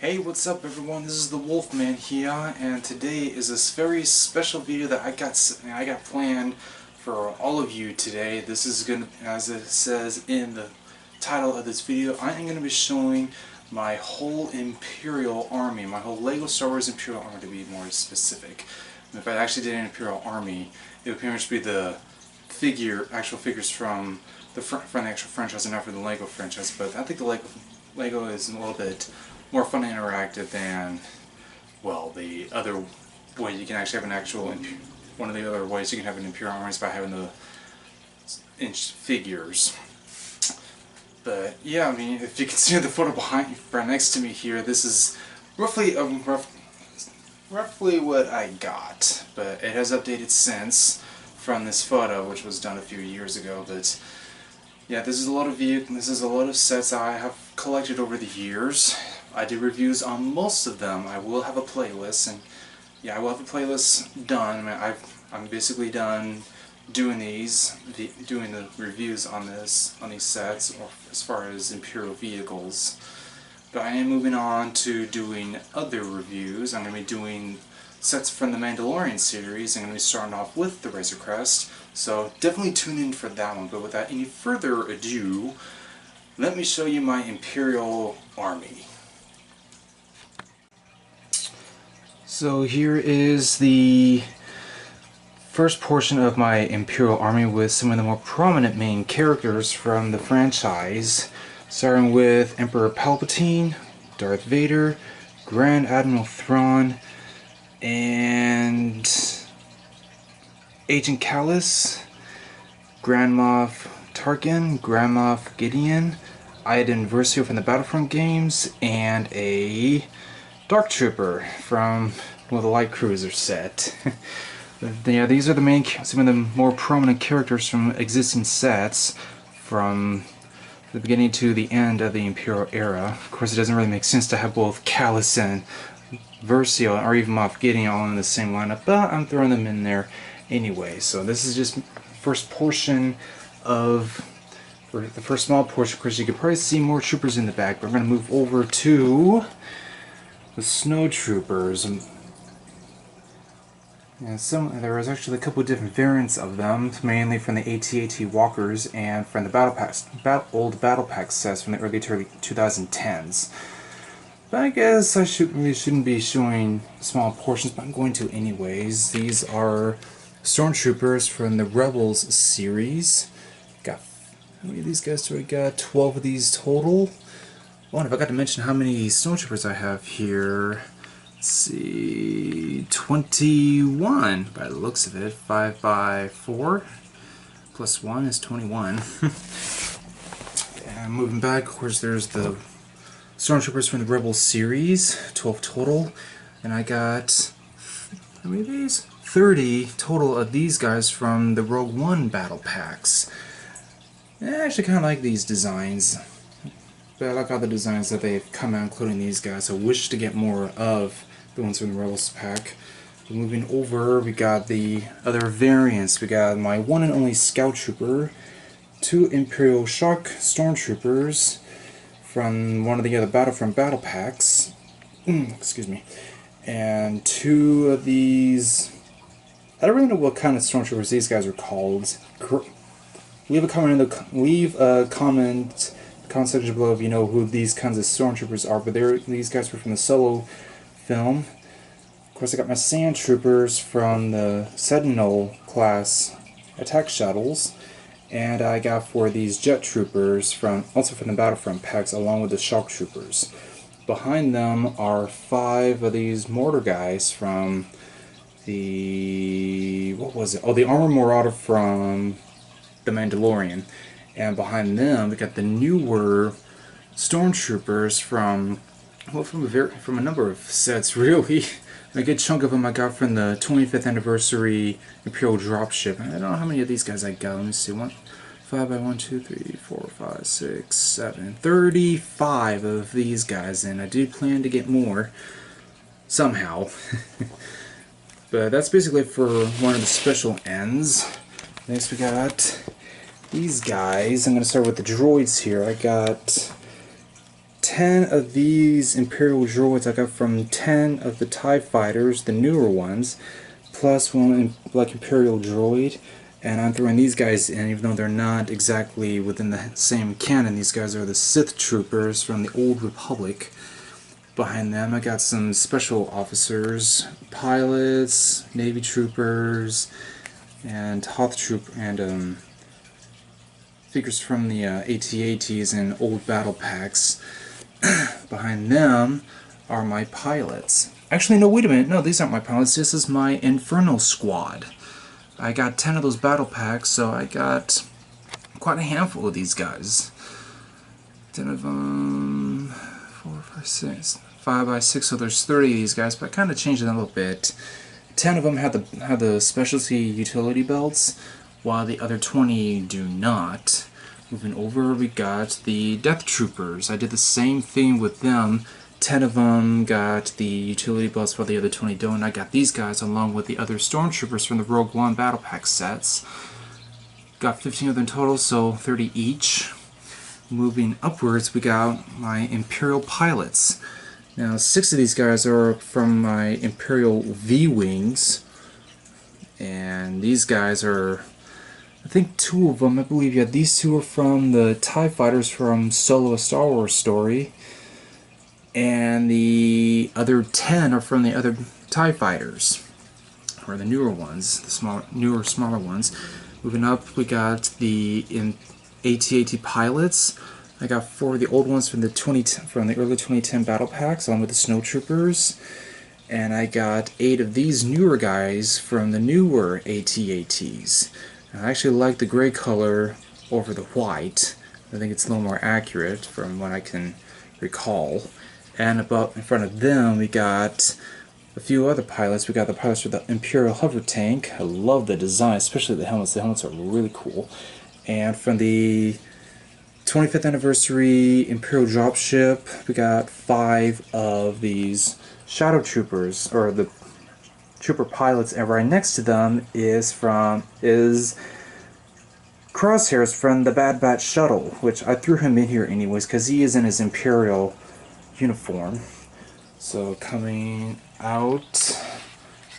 Hey, what's up everyone? This is the Wolfman here, and today is this very special video that I got planned for all of you today. This is gonna, as it says in the title of this video, I am gonna be showing my whole Imperial army, my whole Lego Star Wars Imperial army to be more specific. And if I actually did an Imperial army, it would pretty much be the actual figures from the actual franchise and not from the Lego franchise. But I think the Lego is a little bit more fun and interactive than, well, the other way you can actually have an actual, one of the other ways you can have an Imperial army is by having the inch figures. But yeah, I mean, if you can see the photo right next to me here, this is roughly roughly what I got, but it has updated since from this photo, which was done a few years ago. But yeah, this is a lot of vehicles. This is a lot of sets I have collected over the years. I did reviews on most of them. I will have a playlist, and yeah, I will have a playlist done. I mean, I'm basically done doing doing the reviews on these sets, or as far as Imperial vehicles. But I am moving on to doing other reviews. I'm going to be doing sets from the Mandalorian series. I'm going to be starting off with the Razor Crest, so definitely tune in for that one. But without any further ado, let me show you my Imperial army. So here is the first portion of my Imperial army with some of the more prominent main characters from the franchise, starting with Emperor Palpatine, Darth Vader, Grand Admiral Thrawn, and Agent Kallus, Grand Moff Tarkin, Grand Moff Gideon, Iden Versio from the Battlefront games, and a Dark Trooper from, well, the Light Cruiser set. Yeah, these are some of the more prominent characters from existing sets from the beginning to the end of the Imperial era. Of course, it doesn't really make sense to have both Kallus and Versio, or even Moff Gideon, all in the same lineup, but I'm throwing them in there anyway. So this is just the first portion of, or the first small portion. Of course, you could probably see more troopers in the back, but we're going to move over to the Snow Troopers. And there was actually a couple of different variants of them, mainly from the AT-AT Walkers and from the old Battle Pack sets from the early 2010s. But I guess I shouldn't be showing small portions, but I'm going to anyways. These are Stormtroopers from the Rebels series. Got, how many of these guys do I got? 12 of these total. Oh, and I forgot to mention how many Stormtroopers I have here. Let's see, 21 by the looks of it. 5 by 4 plus 1 is 21. And moving back, of course, there's the Stormtroopers from the Rebels series, 12 total. And I got, how many of these? 30 total of these guys from the Rogue One battle packs. I actually kind of like these designs. But I like all the designs that they've come out, including these guys. I wish to get more of the ones from the Rebels pack. Moving over, we got the other variants. We got my one and only Scout Trooper, 2 Imperial Shock Stormtroopers from one of the other Battlefront battle packs. Excuse me. And 2 of these, I don't really know what kind of Stormtroopers these guys are called. Leave a comment section below if you know who these kinds of Stormtroopers are, but these guys were from the Solo film. Of course, I got my Sand Troopers from the Sentinel class attack shuttles, and I got 4 of these Jet Troopers also from the Battlefront packs, along with the Shock Troopers. Behind them are 5 of these mortar guys from the, what was it? Oh, the Armor Marauder from the Mandalorian. And behind them, we got the newer Stormtroopers from, well, from a number of sets, really. A good chunk of them I got from the 25th anniversary Imperial dropship. I don't know how many of these guys I got. Let me see. 5 by 1, 2, 3, 4, 5, 6, 7. 35 of these guys, and I do plan to get more somehow. But that's basically for one of the special ends. Next, we got these guys. I'm going to start with the droids here. I got 10 of these Imperial droids I got from 10 of the TIE fighters, the newer ones, plus one like Imperial droid. And I'm throwing these guys in, even though they're not exactly within the same canon. These guys are the Sith troopers from the Old Republic. Behind them I got some special officers, pilots, Navy troopers, and Hoth troop, and figures from the AT-ATs and old battle packs. Behind them are my pilots. Actually, no, wait a minute. No, these aren't my pilots. This is my Inferno squad. I got 10 of those battle packs, so I got quite a handful of these guys. 10 of them, 4, 5, 6, 5 by 6, so there's 30 of these guys, but I kind of changed it a little bit. 10 of them have the specialty utility belts, while the other 20 do not. Moving over, we got the Death Troopers. I did the same thing with them. 10 of them got the utility belts while the other 20 don't. I got these guys along with the other Stormtroopers from the Rogue One Battle Pack sets. Got 15 of them total, so 30 each. Moving upwards, we got my Imperial pilots. Now, 6 of these guys are from my Imperial V-Wings. And these guys are, I think 2 of them, I believe, yeah, these 2 are from the TIE Fighters from Solo: A Star Wars Story. And the other 10 are from the other TIE Fighters, or the newer ones, the newer, smaller ones. Moving up, we got the AT-AT pilots. I got 4 of the old ones from the early 2010 battle packs, along with the Snowtroopers. And I got 8 of these newer guys from the newer AT-ATs. I actually like the gray color over the white. I think it's a little more accurate from what I can recall. And about in front of them, we got a few other pilots. We got the pilots for the Imperial hover tank. I love the design, especially the helmets. The helmets are really cool. And from the 25th anniversary Imperial dropship, we got 5 of these Shadow Troopers, or the Trooper pilots, and right next to them is Crosshairs from the Bad Batch shuttle, which I threw him in here anyways because he is in his Imperial uniform. So coming out,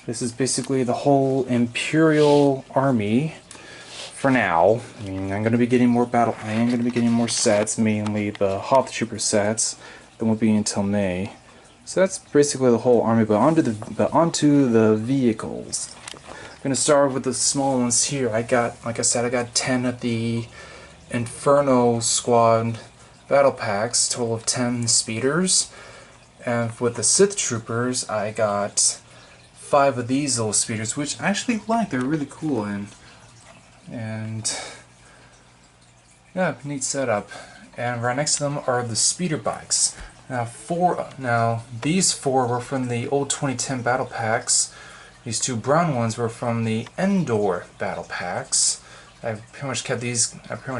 this is basically the whole Imperial army for now. I mean, I'm going to be getting more sets, mainly the Hoth Trooper sets. That won't be until May. So that's basically the whole army, but onto the vehicles. I'm going to start with the small ones here. I got, like I said, I got 10 of the Inferno Squad battle packs, total of 10 speeders. And with the Sith Troopers, I got 5 of these little speeders, which I actually like. They're really cool, and yeah, neat setup. And right next to them are the speeder bikes. Now these 4 were from the old 2010 battle packs. These 2 brown ones were from the Endor battle packs. I pretty much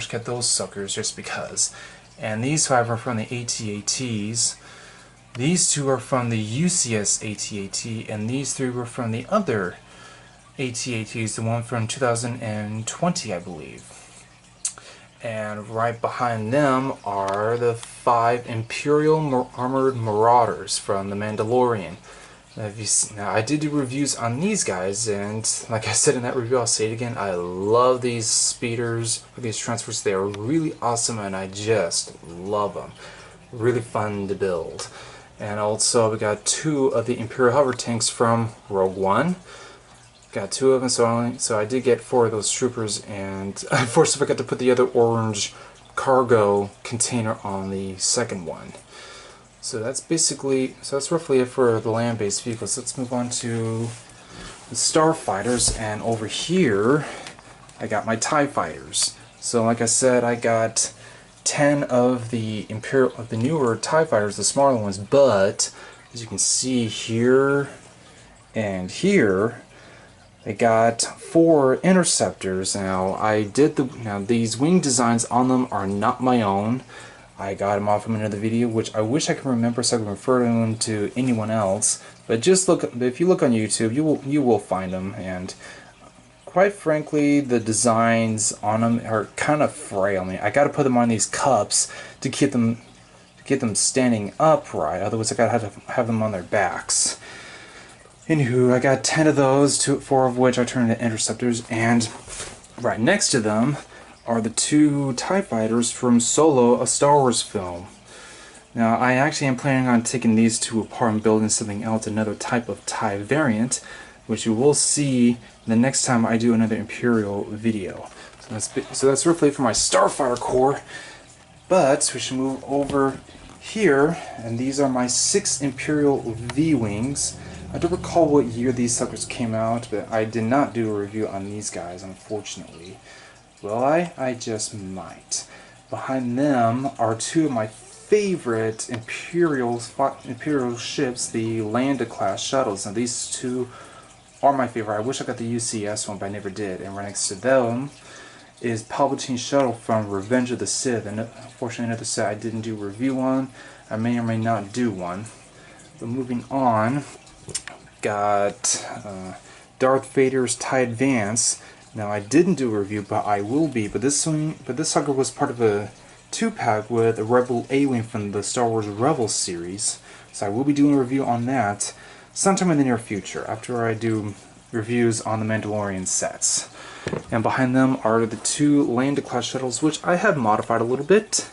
kept those suckers just because. And these 5 are from the AT-ATs. These 2 are from the UCS AT-AT, and these 3 were from the other AT-ATs, the one from 2020, I believe. And right behind them are the 5 Imperial Armored Marauders from The Mandalorian. Now, I did do reviews on these guys, and like I said in that review, I'll say it again, I love these speeders, these transfers. They are really awesome, and I just love them. Really fun to build. And also, we got 2 of the Imperial hover tanks from Rogue One. Got 2 of them, so I did get 4 of those troopers, and unfortunately I forgot to put the other orange cargo container on the second one. So that's roughly it for the land-based vehicles. Let's move on to the Starfighters, and over here I got my TIE Fighters. So like I said, I got 10 of the newer TIE Fighters, the smaller ones, but as you can see here and here, I got 4 interceptors. Now these wing designs on them are not my own. I got them off from another video, which I wish I could remember so I could refer them to anyone else. But just if you look on YouTube, you will find them. And quite frankly, the designs on them are kind of frail. I mean, I got to put them on these cups to keep them get them standing upright, otherwise I gotta have them on their backs. Anywho, I got 10 of those, 4 of which I turned into interceptors, and right next to them are the 2 TIE fighters from Solo, a Star Wars film. Now, I actually am planning on taking these 2 apart and building something else, another type of TIE variant, which you will see the next time I do another Imperial video. So that's roughly for my Starfighter Corps. But we should move over here, and these are my 6 Imperial V-Wings. I don't recall what year these suckers came out, but I did not do a review on these guys, unfortunately. Will I? I just might. Behind them are 2 of my favorite Imperial ships, the Lambda-class shuttles. Now these 2 are my favorite. I wish I got the UCS one, but I never did. And right next to them is Palpatine's shuttle from Revenge of the Sith. And unfortunately, another set I didn't do a review on. I may or may not do one. But moving on, got Darth Vader's TIE Advance. Now I didn't do a review, but I will be. But this sucker was part of a 2-pack with a Rebel A-Wing from the Star Wars Rebels series. So I will be doing a review on that sometime in the near future, after I do reviews on the Mandalorian sets. And behind them are the 2 Lambda-class shuttles, which I have modified a little bit.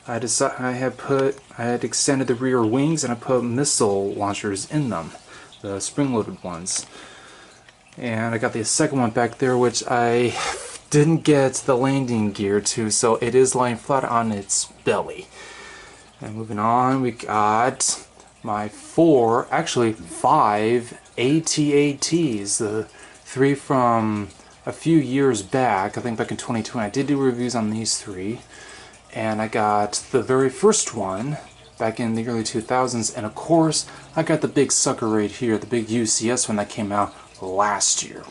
I had extended the rear wings and I put missile launchers in them, the spring-loaded ones. And I got the second one back there, which I didn't get the landing gear to, so it is lying flat on its belly. And moving on, we got my 5 AT-ATs, the 3 from a few years back, I think back in 2020. I did do reviews on these 3, and I got the very first one back in the early 2000s, and of course I got the big sucker right here, the big UCS one that came out last year.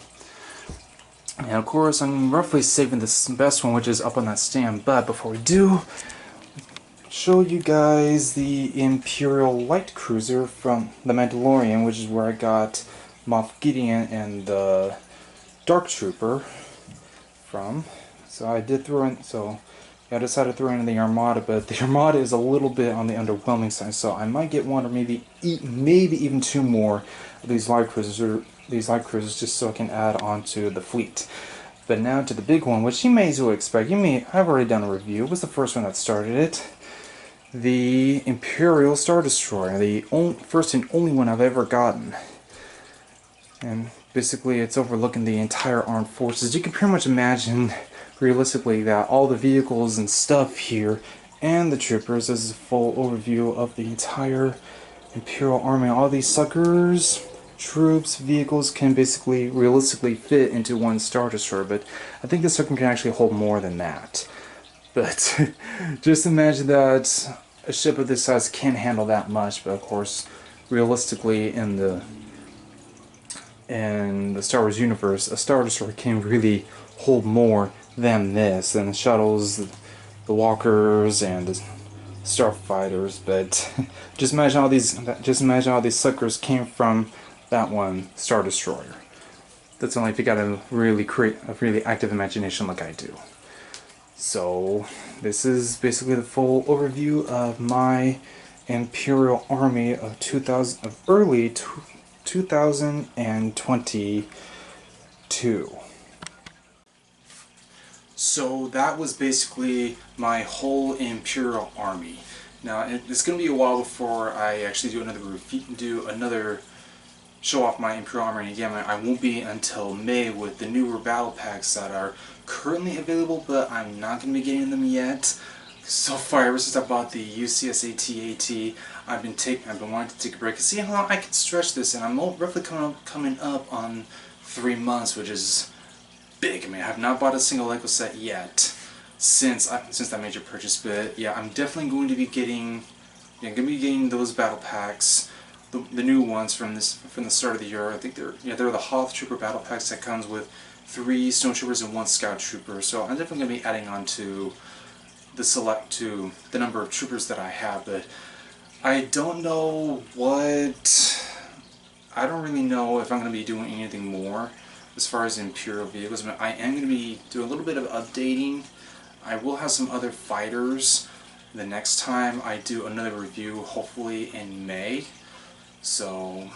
And of course I'm roughly saving this best one, which is up on that stand, but before we do, show you guys the Imperial Light Cruiser from The Mandalorian, which is where I got Moff Gideon and the Dark Trooper from. So I did throw in, I decided to throw in the Armada, but the Armada is a little bit on the underwhelming side, so I might get 1 or maybe even 2 more of these light cruisers, just so I can add on to the fleet. But now to the big one, which you may as well expect. I've already done a review. It was the first one that started it. The Imperial Star Destroyer, the first and only one I've ever gotten. And basically it's overlooking the entire armed forces. You can pretty much imagine realistically that all the vehicles and stuff here and the troopers, this is a full overview of the entire Imperial Army. All these suckers, troops, vehicles can basically realistically fit into one Star Destroyer, but I think this sucker can actually hold more than that. But just imagine that a ship of this size can handle that much, but of course realistically in the Star Wars universe, a Star Destroyer can really hold more than this, and the shuttles, the walkers, and the starfighters. But just imagine all these suckers came from that one Star Destroyer. That's only if you got a really active imagination like I do. So this is basically the full overview of my Imperial Army of early 2022. So that was basically my whole Imperial Army. Now it's going to be a while before I actually do another show off my Imperial Army. And again, I won't be until May with the newer battle packs that are currently available, but I'm not going to be getting them yet. So far, ever since I bought the UCS AT-AT, I've been wanting to take a break and see how long I can stretch this, and I'm roughly coming up on 3 months, which is big. I mean, I have not bought a single Lego set yet since that major purchase, but yeah, I'm definitely going to be getting those battle packs, the new ones from the start of the year. I think they're the Hoth Trooper battle packs that comes with 3 Stone Troopers and 1 Scout Trooper. So I'm definitely going to be adding on to the number of troopers that I have, but I don't really know if I'm going to be doing anything more as far as Imperial vehicles. I am going to be doing a little bit of updating. I will have some other fighters the next time I do another review, hopefully in May. So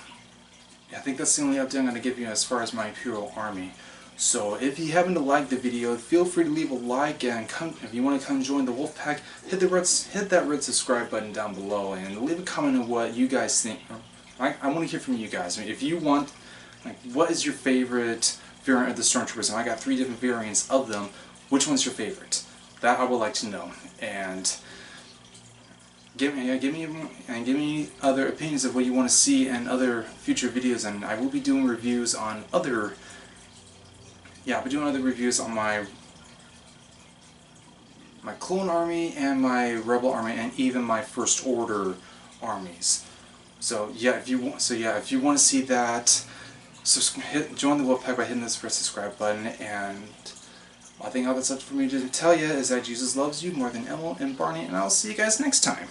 I think that's the only update I'm going to give you as far as my Imperial Army. So if you happen to like the video, feel free to leave a like, and if you want to come join the wolf pack, hit that red subscribe button down below and leave a comment on what you guys think. I want to hear from you guys. I mean, if you want, like, what is your favorite variant of the Stormtroopers? And I got 3 different variants of them. Which one's your favorite? That I would like to know. And give me other opinions of what you want to see in other future videos, and I will be doing reviews on other. Yeah, I'll be doing other reviews on my clone army and my rebel army, and even my First Order armies. So yeah, if you want to see that, join the wolf pack by hitting this red subscribe button. And I think all that's left for me to tell you is that Jesus loves you more than Emil and Barney, and I'll see you guys next time.